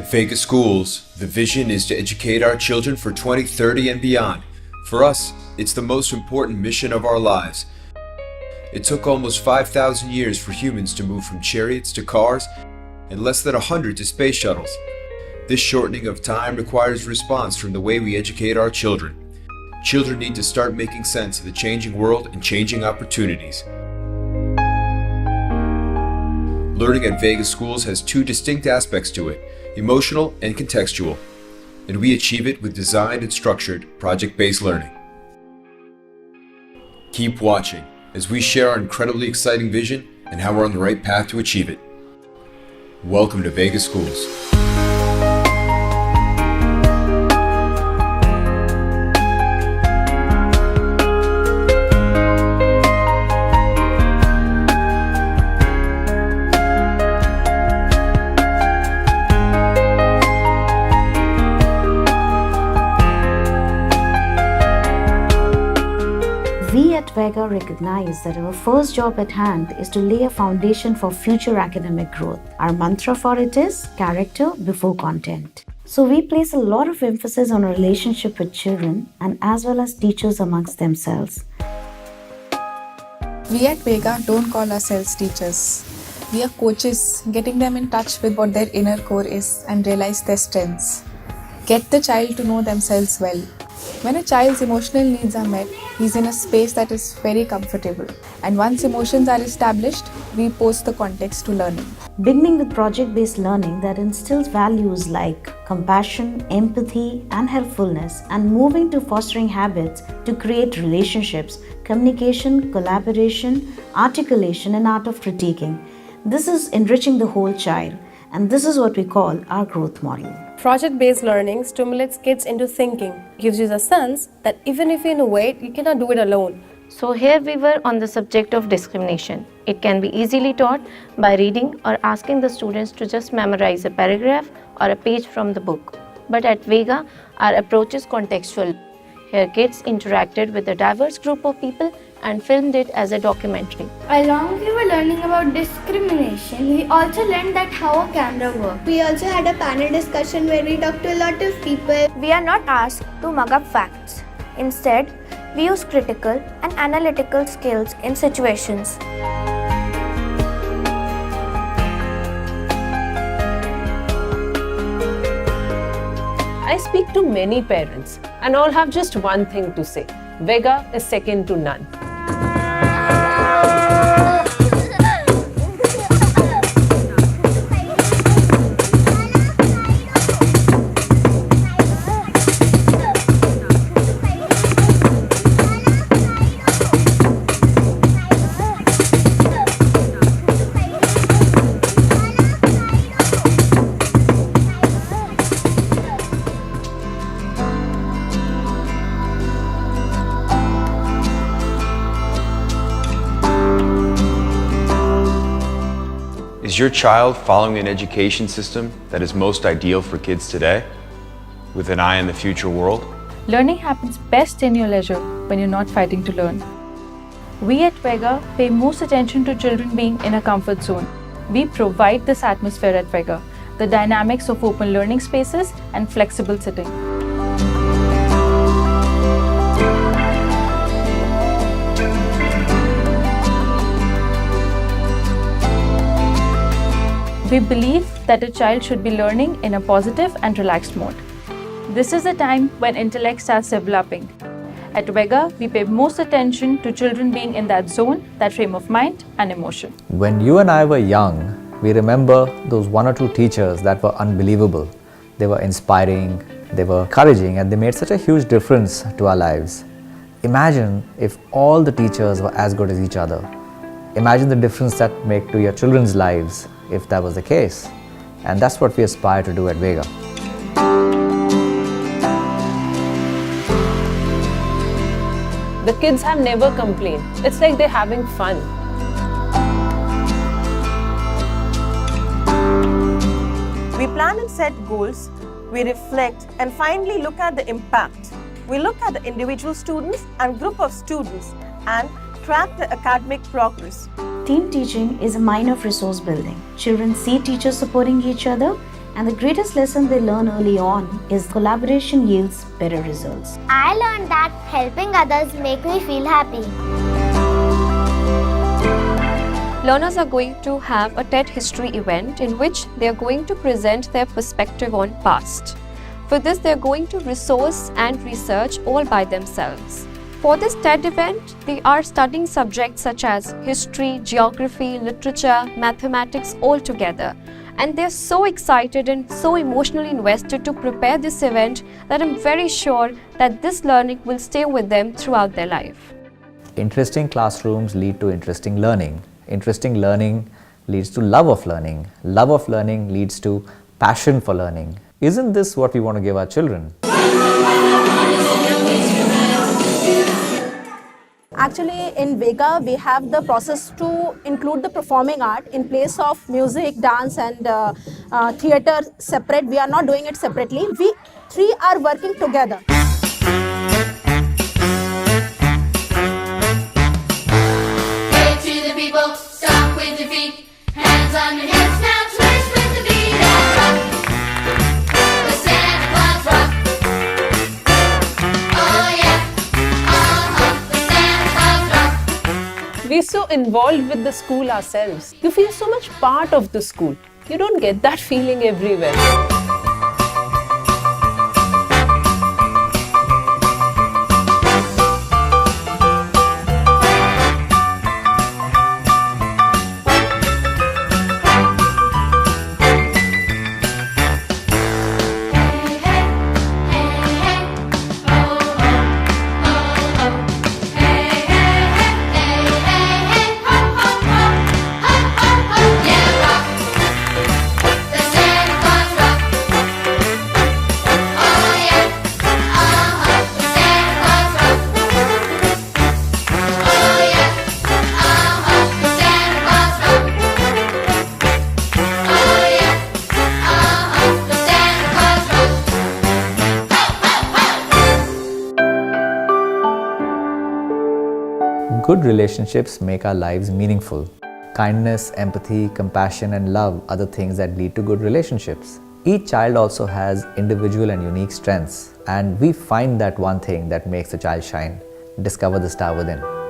At Vega Schools, the vision is to educate our children for 2030 and beyond. For us, it's the most important mission of our lives. It took almost 5,000 years for humans to move from chariots to cars and less than 100 to space shuttles. This shortening of time requires response from the way we educate our children. Children need to start making sense of the changing world and changing opportunities. Learning at Vega Schools has two distinct aspects to it, emotional and contextual, and we achieve it with designed and structured project-based learning. Keep watching as we share our incredibly exciting vision and how we're on the right path to achieve it. Welcome to Vega Schools. We at Vega recognize that our first job at hand is to lay a foundation for future academic growth. Our mantra for it is character before content. So we place a lot of emphasis on our relationship with children and as well as teachers amongst themselves. We at Vega don't call ourselves teachers. We are coaches, getting them in touch with what their inner core is and realize their strengths. Get the child to know themselves well. When a child's emotional needs are met, he's in a space that is very comfortable. And once emotions are established, we post the context to learning. Beginning with project-based learning that instills values like compassion, empathy, and helpfulness, and moving to fostering habits to create relationships, communication, collaboration, articulation, and art of critiquing. This is enriching the whole child, and this is what we call our growth model. Project-based learning stimulates kids into thinking, gives you the sense that even if you innovate, you cannot do it alone. So here we were on the subject of discrimination. It can be easily taught by reading or asking the students to just memorize a paragraph or a page from the book. But at Vega, our approach is contextual. Here kids interacted with a diverse group of people and filmed it as a documentary. Along we were learning about discrimination, we also learned that how a camera works. We also had a panel discussion where we talked to a lot of people. We are not asked to mug up facts. Instead, we use critical and analytical skills in situations. I speak to many parents and all have just one thing to say. Vega is second to none. Is your child following an education system that is most ideal for kids today, with an eye on the future world? Learning happens best in your leisure when you're not fighting to learn. We at Vega pay most attention to children being in a comfort zone. We provide this atmosphere at Vega, the dynamics of open learning spaces and flexible sitting. We believe that a child should be learning in a positive and relaxed mode. This is a time when intellect starts developing. At Vega, we pay most attention to children being in that zone, that frame of mind and emotion. When you and I were young, we remember those one or two teachers that were unbelievable. They were inspiring, they were encouraging, and they made such a huge difference to our lives. Imagine if all the teachers were as good as each other. Imagine the difference that make to your children's lives if that was the case. And that's what we aspire to do at Vega. The kids have never complained. It's like they're having fun. We plan and set goals, we reflect and finally look at the impact. We look at the individual students and group of students and track the academic progress. Team teaching is a mine of resource building. Children see teachers supporting each other And the greatest lesson they learn early on is collaboration yields better results. I learned that helping others make me feel happy. Learners are going to have a TED history event in which they are going to present their perspective on past. For this, they are going to resource and research all by themselves. For this TED event, they are studying subjects such as history, geography, literature, mathematics all together. And they're so excited and so emotionally invested to prepare this event that I'm very sure that this learning will stay with them throughout their life. Interesting classrooms lead to interesting learning. Interesting learning leads to love of learning. Love of learning leads to passion for learning. Isn't this what we want to give our children? Actually, in Vega, we have the process to include the performing art in place of music, dance and theatre separate. We are not doing it separately. We three are working together. We're so involved with the school ourselves. You feel so much part of the school. You don't get that feeling everywhere. Good relationships make our lives meaningful. Kindness, empathy, compassion and love are the things that lead to good relationships. Each child also has individual and unique strengths, and we find that one thing that makes the child shine. Discover the star within.